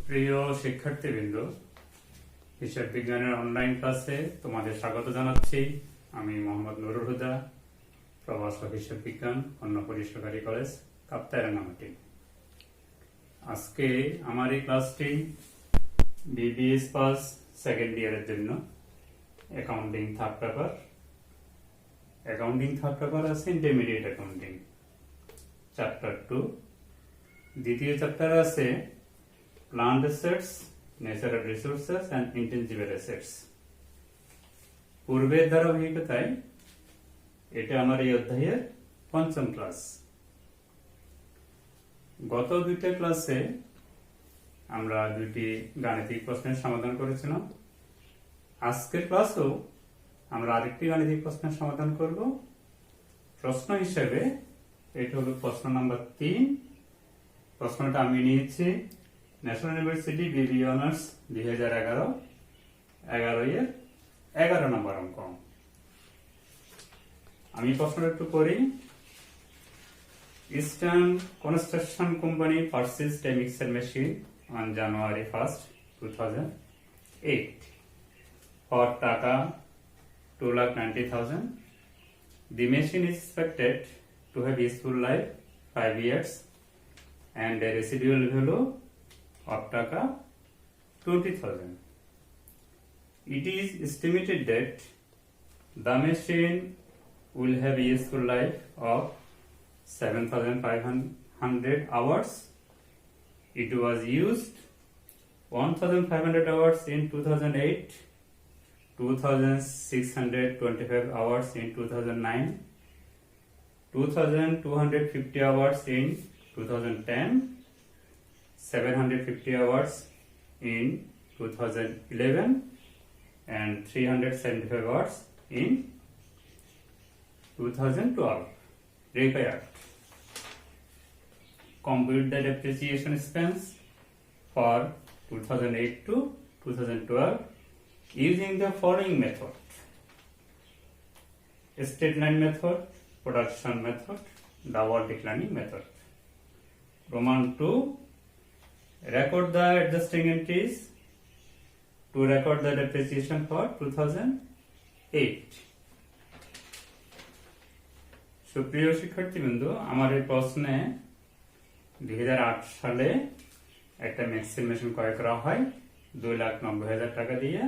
সুপ্রিয় শিক্ষার্থীবৃন্দ, হিসাব বিজ্ঞানের অনলাইন ক্লাসে তোমাদের স্বাগত জানাচ্ছি। আমি মোহাম্মদ নুরুল হুদা, প্রভাষক হিসাব বিজ্ঞান, অন্নপল্লী সরকারি কলেজ, কাপ্তাই-রাঙ্গামাটি। আজকে আমার এই ক্লাসটি বিবিএস পাস সেকেন্ড ইয়ারের জন্য accounting third paper. Accounting third paper আছে ইন্টারমিডিয়েট অ্যাকাউন্টিং চ্যাপ্টার 2। দ্বিতীয় চ্যাপ্টার আছে plant assets, natural resources and intangible assets. পূর্বের ধারাবাহিকতায় এটা আমার এই অধ্যায়ের পঞ্চম ক্লাস। গত দুইটা ক্লাসে আমরা দুইটি গাণিতিক প্রশ্নের সমাধান করেছিলাম। আজকের ক্লাসেও আমরা আরেকটি গাণিতিক প্রশ্নের সমাধান করব। প্রশ্ন হিসেবে এটা হলো প্রশ্ন নাম্বার 3। প্রশ্নটা আমি নিয়েছি ন্যাশনাল ইউনিভার্সিটি বিবি অনার্স 2011 এর 11 নম্বর অঙ্ক। আমি প্রশ্নটা একটু করি। Eastern construction company purchased a mixer machine on January 1st, 2008 for টাকা 2,90,000. The machine is expected to have useful life 5 years and a residual value of টাকা 20,000. It is estimated that the machine will have a useful life of 7,500 hours. It was used 1,500 hours in 2008, 2,625 hours in 2009, 2,250 hours in 2010, 750 hours in 2011, and 375 hours in 2012. Required. Compute the depreciation expense for 2008 to 2012 using the following method: straight line method, production method, double declining method. Roman 2, record the adjusting entries to record the depreciation for 2008. সুপ্রিয় শিক্ষার্থীবৃন্দ, আমার এই প্রশ্নে 2008 সালে একটা mixing machine ক্রয় করা হয় 2,90,000 টাকা দিয়ে।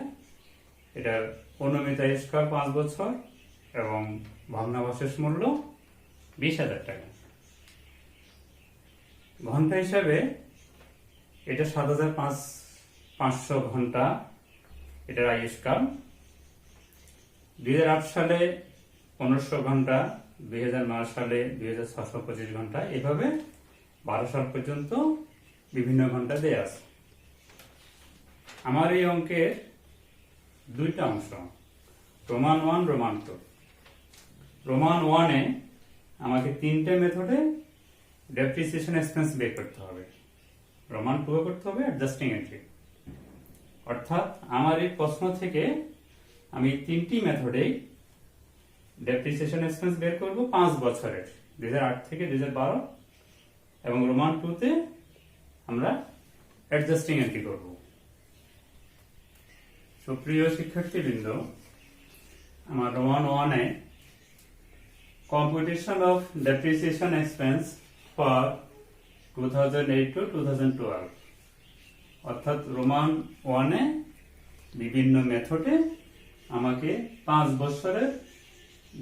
এটার অনুমিত আয়ুষ্কাল 5 বছর এবং ভগ্নাবশেষ মূল্য 20,000 টাকা। ঘন্টা হিসাবে এটা 7,500 ঘন্টা এটার আয়ুষ্কাল। 2008 সালে 1500 ঘন্টা, 2009 সালে 2,625 ঘন্টা, এভাবে 12 সাল পর্যন্ত বিভিন্ন ঘন্টা দেয়া আছে। আমার এই অঙ্কের দুইটা অংশ, রোমান 1, রোমান 2। রোমান 1-এ আমাকে 3টে মেথডে ডেপ্রিসিয়েশন এক্সপেন্স বের করতে হবে। রোমান 2-এ করতে হবে অ্যাডজাস্টিং এন্ট্রি। অর্থাৎ আমার এই প্রশ্ন থেকে আমি 3টি মেথডে ডেপ্রিসিয়েশন এক্সপেন্স বের করব 5 বছরের, 2008 থেকে 2012, এবং রোমান 2-তে আমরা অ্যাডজাস্টিং এন্ট্রি করব। সুপ্রিয় শিক্ষার্থীবৃন্দ, আমার রোমান 1-এ computation of depreciation expense for 2008 to 2012, অর্থাৎ রোমান 1-এ বিভিন্ন মেথডে আমাকে 5 বছরের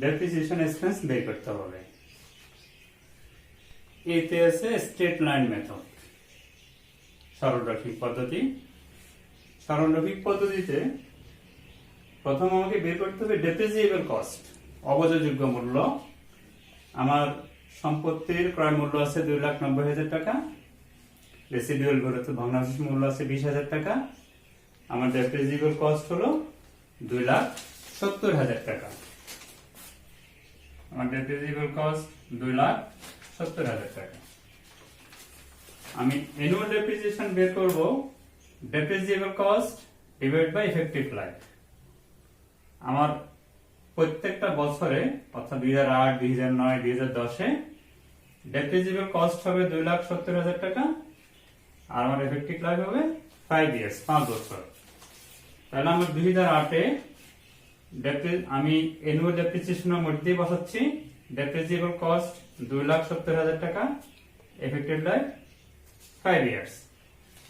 ডেপ্রিসিয়েশন এক্সপেন্স বের করতে হবে। এতে আছে স্ট্রেট লাইন মেথড, সরলরৈখিক পদ্ধতি। সরলরৈখিক পদ্ধতিতে প্রথম আমাকে বের করতে হবে ডেপ্রিসিয়েবল কস্ট, অবচয়যোগ্য মূল্য। আমার সম্পত্তির ক্রয় মূল্য আছে 2,90,000 টাকা, রেসিডুয়াল ভগ্নাবশেষ মূল্য আছে 20,000 টাকা। আমার ডেপ্রিসিয়েবল কস্ট হলো 2,70,000 টাকা। আমার ডেপ্রিসিয়েবল কস্ট 2,70,000 টাকা। আমি অ্যানুয়াল ডেপ্রিসিয়েশন বের করব depreciable cost divide by effective life. আমার প্রত্যেকটা বছরে, অর্থাৎ 2008, 2009, 2010-এ ডেপ্রিসিয়েবল কস্ট হবে 2,70,000 টাকা, আর আমার এফেক্টিভ লাইফ হবে 5 years, 5 বছর। তাহলে আমরা 2008-এ আমি অ্যানুয়াল ডেপ্রিসিয়েশনের মধ্যে বসাচ্ছি ডেপ্রিসিয়েবল কস্ট 2,70,000 টাকা, এফেক্টেড লাইফ 5 years,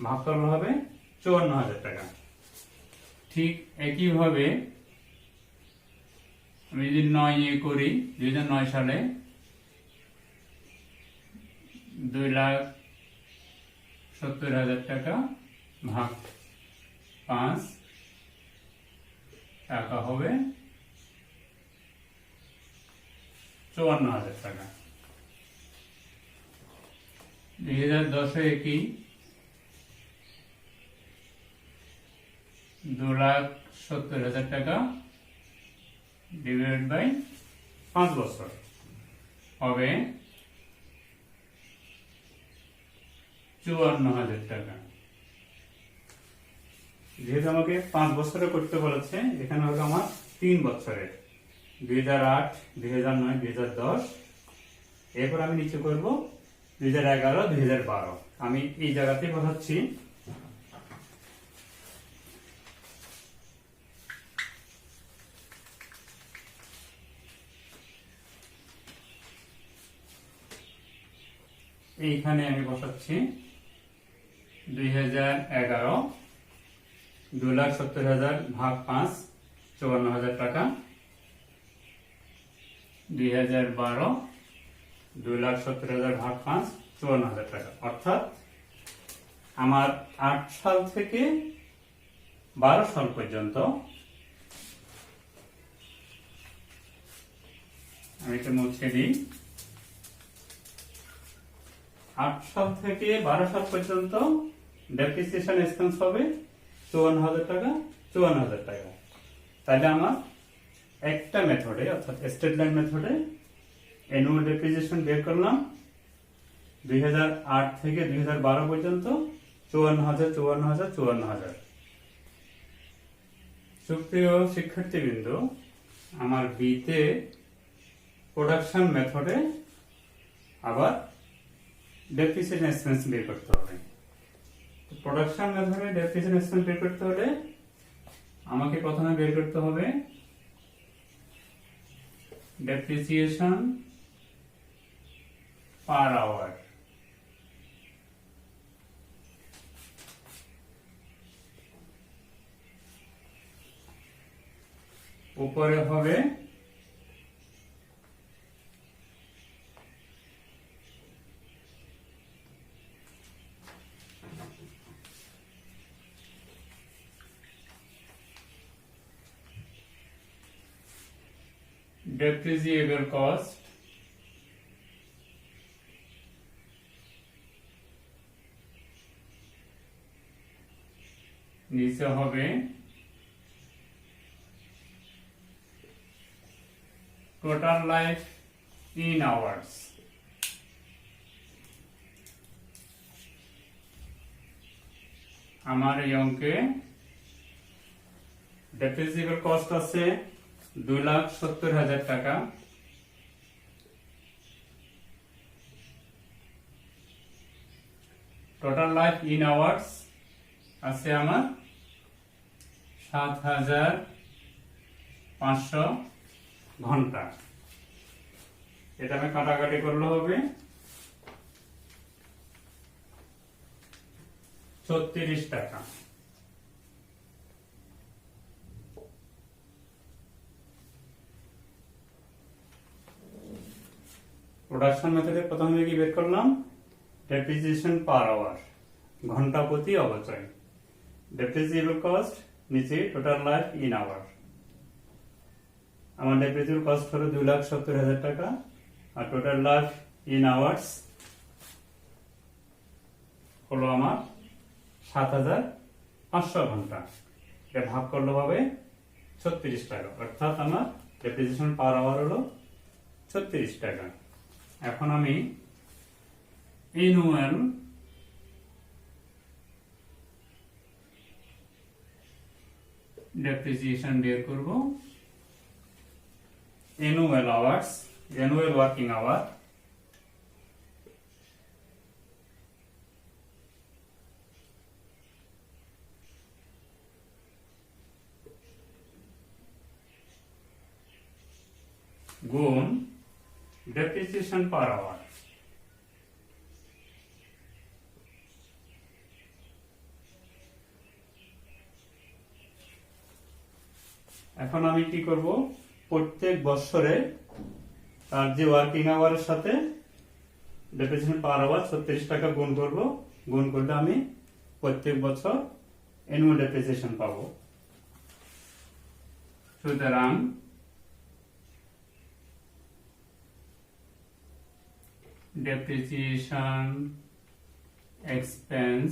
ভাগ করলে হবে 54,000 টাকা। ঠিক একইভাবে আমি যদি 9 করি, 2009 সালে 2,70,000 টাকা ভাগ 5 টাকা হবে 54,000 টাকা। 2010-এ একই 2,70,000 টাকা ডিভাইডেড বাই 5 বছর হবে 54,000 টাকা। যেহেতু আমাকে 5 বছরে করতে বলেছে, এখানে হবে আমার 3 বছরের, 2008, 2009, 2010। এরপর আমি নিচে করব 2011, 2012। আমি এই জায়গাতে বসাচ্ছি এইখানে আমি বসাচ্ছি 2011 2,70,000 ভাগ 5 54,000 টাকা, 2012 2,70,000 ভাগ 5 54,000 টাকা। অর্থাৎ আমার 8 সাল থেকে 12 সাল পর্যন্ত, আমি এটা মুছে দিই, 8 সাল থেকে 12 সাল পর্যন্ত ডেপ্রিসিয়েশন এক্সপেন্স হবে 54,000 টাকা, 54,000 টাকা। তাহলে আমার একটা মেথডে, অর্থাৎ স্টেট লাইন মেথডে অ্যানুয়াল ডেপ্রিসিয়েশন বের করলাম 2008 থেকে 2012 পর্যন্ত 54,000, 54,000, 54,000। সুপ্রিয় শিক্ষার্থীবৃন্দ, আমার বিতে প্রোডাকশন মেথডে আবার ডেপ্রিসিয়েশন এক্সপেন্স বের করতে হবে। প্রোডাকশন মেথডে ডেপ্রিসিয়েশন এক্সপেন্স বের করতে হলে আমাকে প্রথমে বের করতে হবে ডেপ্রিসিয়েশন পার আওয়ার। উপরে হবে depreciable cost নিচে হবে total life in hours। আমার এই অঙ্কে depreciable cost আছে 2,70,000 টাকা, টোটাল লাইফ ইন আওয়ার্স আছে আমার 7,500 ঘন্টা। এটা আমি কাটাকাটি করলে হবে 36 টাকা। প্রোডাকশন মেথডে প্রথমে কি বের করলাম ডেপ্রিসিয়েশন পার আওয়ার, ঘন্টা প্রতি অবচয়। ডেপ্রিসিয়েবল কস্ট নিচে টোটাল লাইফ ইন আওয়ার। আমার ডেপ্রিসিয়েবল কস্ট হলো 2,70,000 টাকা, আর টোটাল লাইফ ইন আওয়ার্স হলো আমার 7,500 ঘন্টা। এটা ভাগ করলে হবে 36 টাকা। অর্থাৎ আমার ডেপ্রিসিয়েশন পার আওয়ার হলো 36 টাকা। এখন আমি অ্যানুয়াল ডেপ্রিসিয়েশন বের করব। Annual hours, annual working hour গুণ ডেপ্রিসিয়েশন পার আওয়ার। এখন আমি কি করব, প্রত্যেক বছরে তার যে ওয়ার্কিং আওয়ারের সাথে ডেপ্রিসিয়েশন পার আওয়ার 36 টাকা গুণ করব। গুণ করলে আমি প্রত্যেক বছর অ্যানুয়াল ডেপ্রিসিয়েশন পাবো। সুতরাং ডেপ্রিসিয়েশন এক্সপেন্স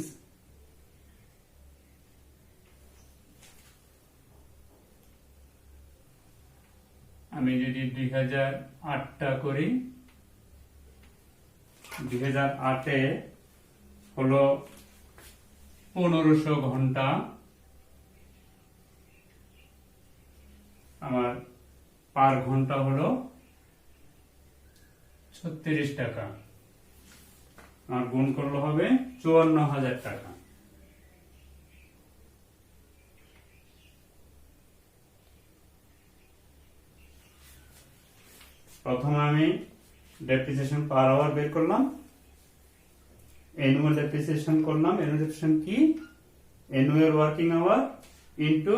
আমি যদি 2008টা করি, 2008-এ হলো 1500 ঘন্টা, আমার পার ঘন্টা হলো 36 টাকা, আমার গুণ করলে হবে 54,000 টাকা। প্রথমে আমি ডেপ্রিসিয়েশন পার আওয়ার বের করলাম, অ্যানুয়াল ডেপ্রিসিয়েশন করলাম। অ্যানুয়াল ডেপ্রিসিয়েশন কি? Annual working hour into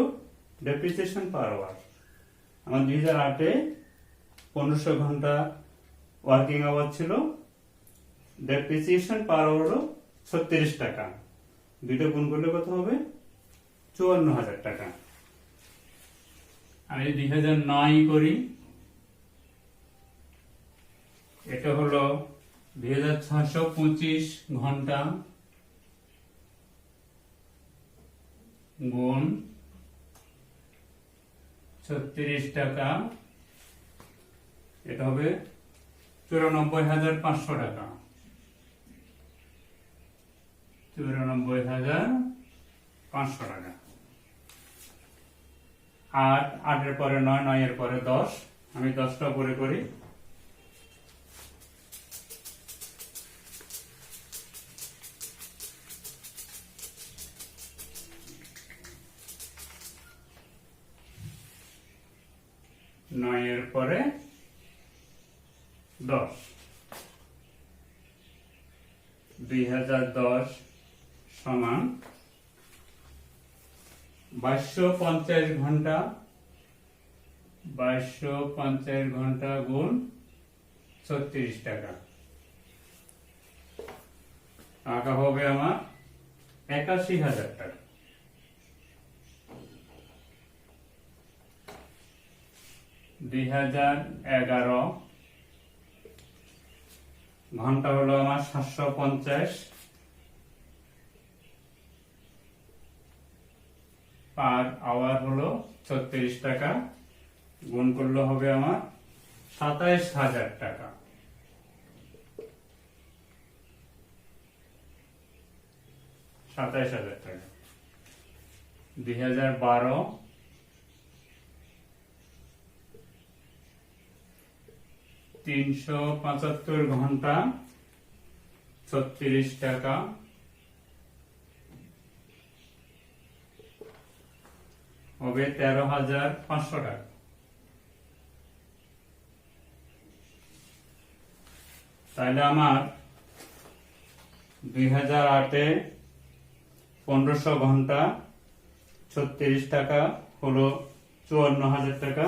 depreciation per hour. আমার 2008-এ 1500 ঘন্টা ওয়ার্কিং আওয়ার ছিল, ডেপ্রিসিয়েশন পার আওয়ার হলো 36 টাকা, দুইটা গুণ করলে কত হবে? 54,000 টাকা। আমি 2009 করি, এটা হলো 2625 ঘন্টা গুণ 36 টাকা, এটা হবে 94,500 টাকা। 94,500 টাকা। 8, 8-এর পরে 9, 9-এর পরে 10, আমি 10টা পরে করি। নয়ের পরে 10, 2010 সমান 2250 ঘন্টা, 2250 ঘন্টা গুণ 36 টাকা, টাকা হবে আমার 81,000 টাকা। 2011 ঘন্টা হলো আমার 750, পার আওয়ার হলো 36 টাকা, গুণ করলে হবে আমার 27,000 টাকা। 27,000 টাকা। 2012 375 ঘন্টা 36 টাকা, হবে 13,500 টাকা। তাহলে আমার 2008-এ 1500 ঘন্টা 36 টাকা হলো 54,000 টাকা,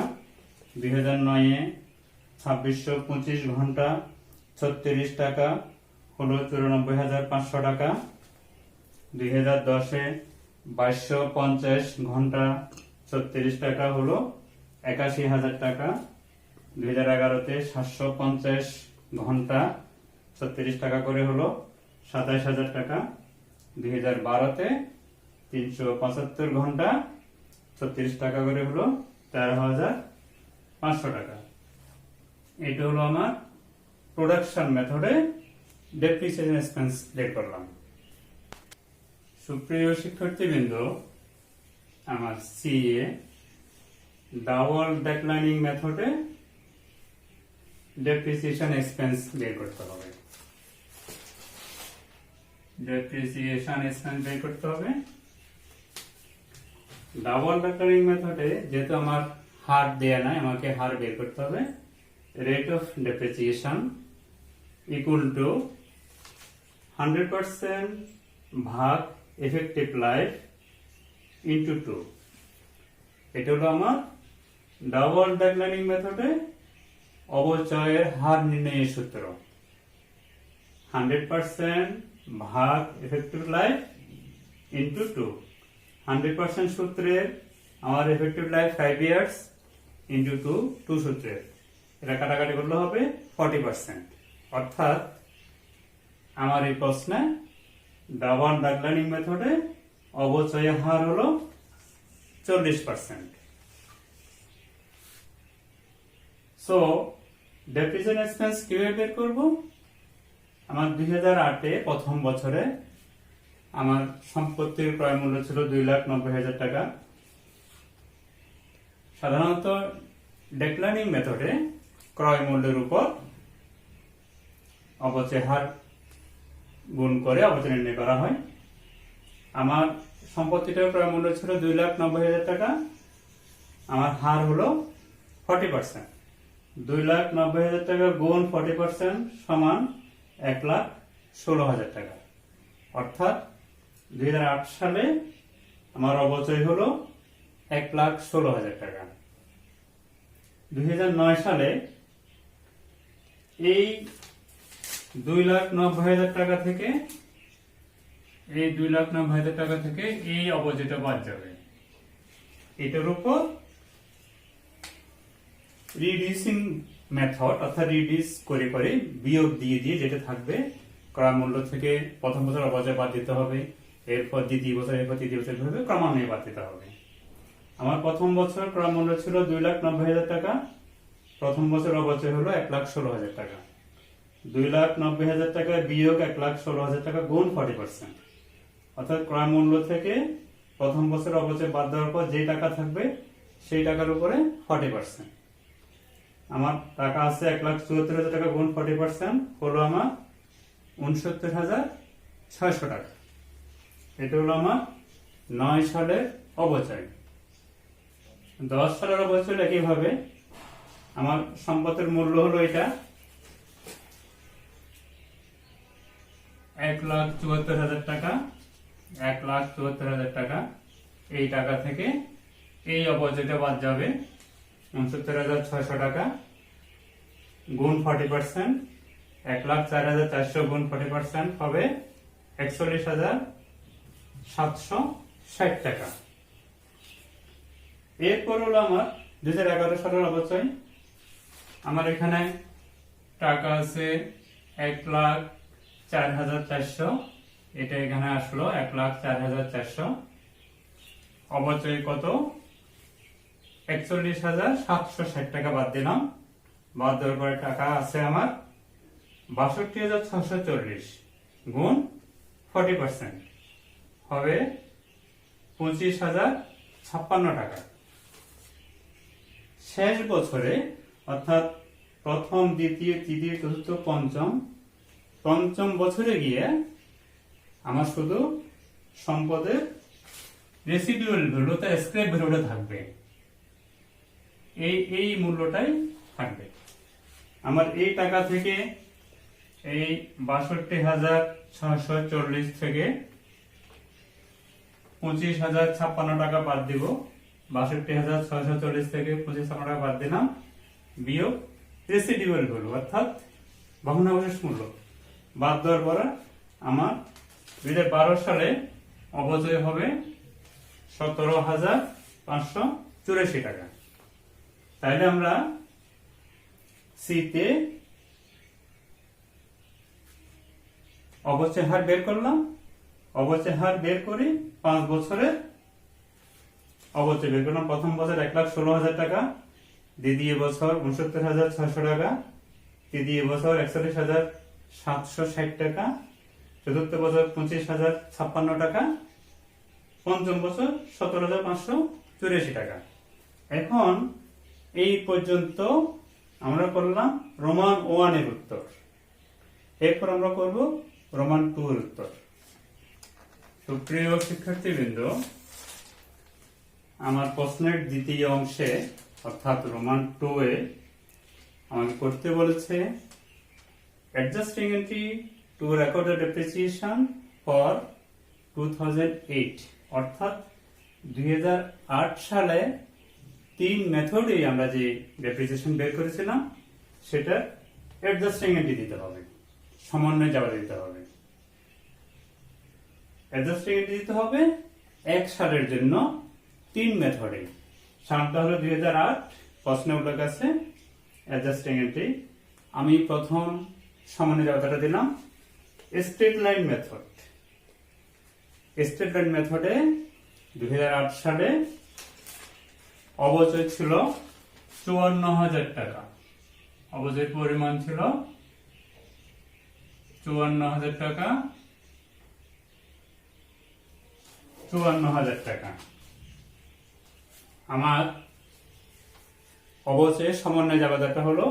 2009-এ 2625 ঘন্টা 36 টাকা হলো 94,500 টাকা, 2010-এ 2250 ঘন্টা 36 টাকা হলো 81,000 টাকা, 2011-তে 750 ঘন্টা 36 টাকা করে হলো 27,000 টাকা, 2012-তে 375 ঘন্টা 36 টাকা করে হলো 13,500 টাকা। এটা হলো আমার প্রোডাকশন মেথডে ডেপ্রিসিয়েশন এক্সপেন্স বের করলাম। সুপ্রিয় শিক্ষার্থীবৃন্দ, আমার সিএ ডাবল ডেক্লাইনিং মেথডে ডেপ্রিসিয়েশন এক্সপেন্স বের করতে হবে। ডেপ্রিসিয়েশন এক্সপেন্স বের করতে হবে ডাবল ডেক্লাইনিং মেথডে, যেহেতু আমার হার দেয়া নাই, আমাকে হার বের করতে হবে। rate of depreciation equal to 100% ভাগ effective life into 2. এটা হলো আমার ডাবল ডেকলারিং মেথডে অবচয়ের হার নির্ণয়ের সূত্র। 100% ভাগ effective life into 2. 100% সূত্রের আমার effective life 5 years into 2 সূত্রের এটা কাটাকাটি করলে হবে 40%। অর্থাৎ আমার এই প্রশ্নে ডাবল ডেকলারিং মেথডে অবচয়ের হার হলো 40%। সো ডেপ্রিসিয়েশন এক্সপেন্স কিভাবে বের করব? আমার 2008-এ প্রথম বছরে আমার সম্পত্তির ক্রয় মূল্য ছিল 2,90,000 টাকা। সাধারণত ডেক্লারিং মেথডে ক্রয় মূল্যের উপর অবচয় হার গুণ করে অবচয় নির্ণয় করা হয়। আমার সম্পত্তিটার ক্রয় মূল্য ছিল 2,90,000 টাকা। আমার হার হলো 40%। 2,90,000 টাকা গুণ 40% সমান 1,16,000 টাকা। অর্থাৎ 2008 সালে আমার অবচয় হলো 1,16,000 টাকা। 2009 সালে এই 2,90,000 টাকা থেকে এই অবচয়টা বাদ যাবে। এটার উপর রিডিউসিং মেথড অর্থাৎ রিডিউস করে করে বিয়োগ দিয়ে দিয়ে যেটা থাকবে ক্রয় মূল্য থেকে প্রথম বছর অবচয় বাদ দিতে হবে, এরপর দ্বিতীয় বছর, এরপর তৃতীয় বছর ভাবে ক্রমান্বয়ে বাদ দিতে হবে। আমার প্রথম বছর ক্রয় মূল্য ছিল 2,90,000 টাকা। প্রথম বছর অবচয় হলো 1,16,000 টাকা। 2,90,000 টাকা বিয়োগ 1,16,000 টাকা গুণ 40%। অর্থাৎ ক্রয় মূল্য থেকে প্রথম বছর অবচয় বাদ দেওয়ার পর যে টাকা থাকবে সেই টাকার উপরে 40%। আমার টাকা আছে 1,74,000 টাকা গুণ 40% হলো আমার 69,600 টাকা। এটা হলো আমার 9 সালের অবচয়। 10 সালের অবচয় একইভাবে আমার সম্পদের মূল্য হলো এটা 1,74,000 টাকা। 1,74,000 টাকা। এই টাকা থেকে এই অবচয়টা বাদ যাবে 69,600 টাকা গুণ 40%। 1,04,400 গুণ 40% হবে 41,760 টাকা। এরপর হলো আমার 2011 সালের অবচয়। আমার এখানে টাকা আছে 1,04,400। এটা এখানে আসলো 1,04,400। অবচয় কত? 41,760 টাকা বাদ দিলাম। বাদ দেওয়ার পরে টাকা আছে আমার 62,640 গুণ 40% হবে 25,056 টাকা। শেষ বছরে অর্থাৎ প্রথম, দ্বিতীয়, তৃতীয়, চতুর্থ, পঞ্চম বছরে গিয়ে আমার শুধু সম্পদের রেসিডুয়াল ভ্যালু অর্থাৎ স্ক্র্যাপ ভ্যালুটা থাকবে। এই মূল্যটাই থাকবে। আমার এই টাকা থেকে এই 62,640 থেকে 25,056 টাকা বাদ দিব। 62,640 থেকে 25,056 টাকা বাদ দিলাম বিয়োগ রেসিডুয়াল ভ্যালু অর্থাৎ ভগ্নাবশেষ মূল্য বাদ দেওয়ার পরে আমার 2012 সালে অবচয় হবে 17,584 টাকা। তাইলে আমরা সিতে অবচয় হার বের করলাম। অবচয় হার বের করে 5 বছরের অবচয় বের করলাম। প্রথম বছর 1,16,000 টাকা, দ্বিতীয় বছর 69,600 টাকা, তৃতীয় বছর 41,760 টাকা, চতুর্থ বছর 25,056 টাকা, পঞ্চম বছর 17,584 টাকা। এখন এই পর্যন্ত আমরা করলাম রোমান 1 এর উত্তর। এরপর আমরা করব রোমান 2 এর উত্তর। তো প্রিয় শিক্ষার্থীবৃন্দ, আমার প্রশ্নের দ্বিতীয় অংশে অর্থাৎ রোমান 2 এ আমাকে করতে বলেছে adjusting entry two record depreciation for 2008, অর্থাৎ 2008 সালে 3 মেথডেই আমরা যে ডেপ্রিসিয়েশন বের করেছিলাম সেটা অ্যাডজাস্টিং এন্ট্রি দিতে হবে, সমন্বয় যাওয়া দিতে হবে। অ্যাডজাস্টিং এন্ট্রি দিতে হবে 1 সালের জন্য 3 মেথডে। সালটা হলো 2008, প্রশ্নে উল্লেখ আছে অ্যাডজাস্টিং এন্ট্রি। আমি প্রথম সমন্বয় যাওয়াটা দিলাম straight line method. Straight line মেথডে 2008 সালে অবচয় ছিল 54,000 টাকা। অবচয়ের পরিমাণ ছিল 54,000 টাকা। 54,000 টাকা। আমার অবচয়ের সমন্বয় যাবাদাটা হলো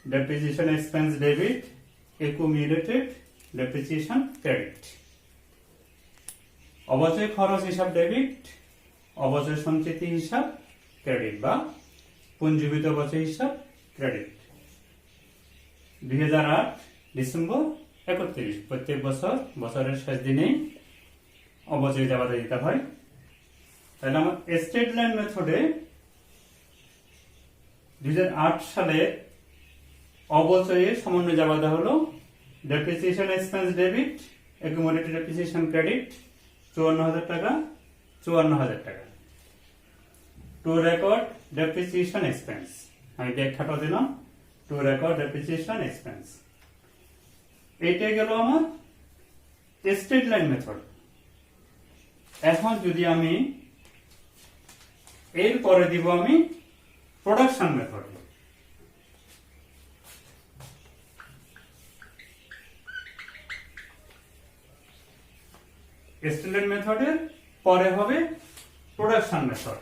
depreciation expense debit, accumulated depreciation credit. অবচয় খরচ হিসাব ডেবিট, অবচয় সঞ্চিতি হিসাব ক্রেডিট বা পুঞ্জীবিত অবচয় হিসাব ক্রেডিট। 2008 ডিসেম্বর 31, প্রত্যেক বছর বছরের শেষ দিনেই অবচয় যাবাদা দিতে হয়। তাহলে আমার স্ট্রেট লাইন মেথডে 2008 সালে অবচয়ের সমন্বয় যাবাদা হলো depreciation expense debit, accumulated depreciation credit 54,000 টাকা, 54,000 টাকা। টু রেকর্ড ডেপ্রিসিয়েশন এক্সপেন্স, আমি ব্যাখ্যাটা দিলাম টু রেকর্ড ডেপ্রিসিয়েশন এক্সপেন্স। এইটা গেল আমার স্ট্রেট লাইন মেথড। এখন যদি আমি এর পরে দিব আমি প্রোডাকশন মেথড। স্ট্রেট লাইন মেথডের পরে হবে production method.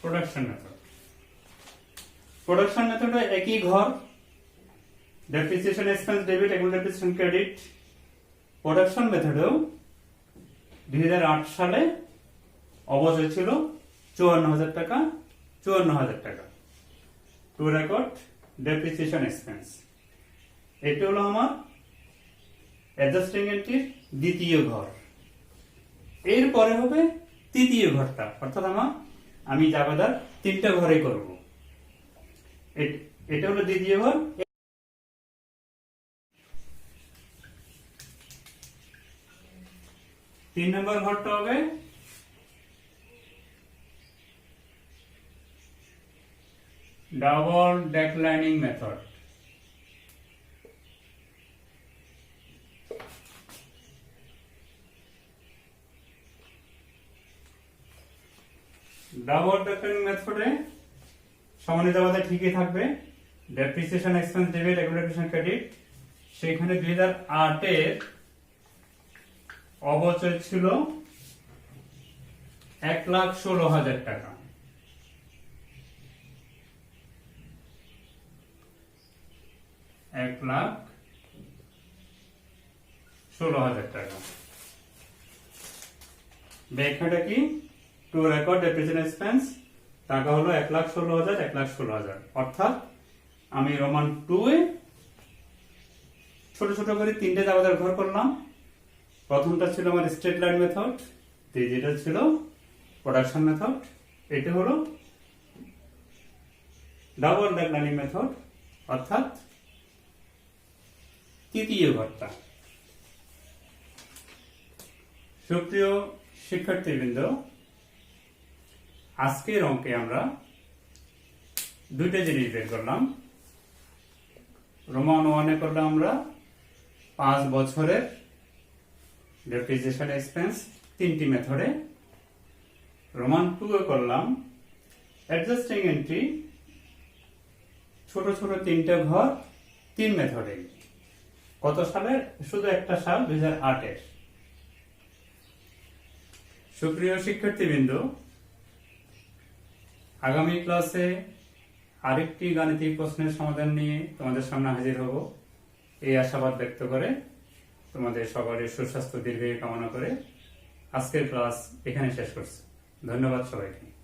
Production method, production মেথডে একই ঘর, depreciation expense debit, accumulated depreciation credit. Production মেথডেও 2008 সালে অবচয় ছিল 54,000 টাকা, 54,000 টাকা। To record depreciation expense. এটা হলো আমার অ্যাডজাস্টিং এন্ট্রির দ্বিতীয় ঘর। এরপরে হবে তৃতীয় ঘরটা, অর্থাৎ আমি যাবাদার 3টা ঘরে করব। এটা হলো দ্বিতীয় ঘর। 3 নম্বর ঘরটা হবে ডাবল ডেকলাইনিং মেথড। ডাবল ডেকলাইনিং মেথডে সমন্বয় যাবাদা ঠিকই থাকবে, ডেপ্রিসিয়েশন এক্সপেন্স ডেবিট, একুমুলেটেড ক্রেডিট। সেখানে 2008 এর অবচয় ছিল 1,16,000 টাকা। 1,16,000 টাকা। ব্যাখ্যাটা কি? টু রেকর্ড ডেপ্রিসিয়েশন এক্সপেন্স টাকা হলো 1,16,000, 1,16,000। অর্থাৎ আমি রোমান 2 এ ছোট ছোট করে 3টে যাবাদার ঘর করলাম। প্রথমটা ছিল আমার স্ট্রেট লাইন মেথড, যেটা ছিল প্রোডাকশন মেথড। এটা হলো ডাবল ডেকলাইনিং মেথড, অর্থাৎ তৃতীয় ঘরটা। সুপ্রিয় শিক্ষার্থীবৃন্দ, আজকের অঙ্কে আমরা 2টা জিনিস বের করলাম। রোমান 1 এ করলাম আমরা 5 বছরের ডেপ্রিসিয়েশন এক্সপেন্স 3টি মেথডে। রোমান 2 এ করলাম অ্যাডজাস্টিং এন্ট্রি ছোট ছোট 3টা ঘর 3 মেথডে। কত সালে? শুধু একটা সাল, 2008 এর। সুপ্রিয় শিক্ষার্থীবৃন্দ, আগামী ক্লাসে আরেকটি গাণিতিক প্রশ্নের সমাধান নিয়ে তোমাদের সামনে হাজির হব। এই আশাবাদ ব্যক্ত করে তোমাদের সকলের সুস্বাস্থ্য দীর্ঘায়ু কামনা করে আজকের ক্লাস এখানে শেষ করছি। ধন্যবাদ সবাইকে।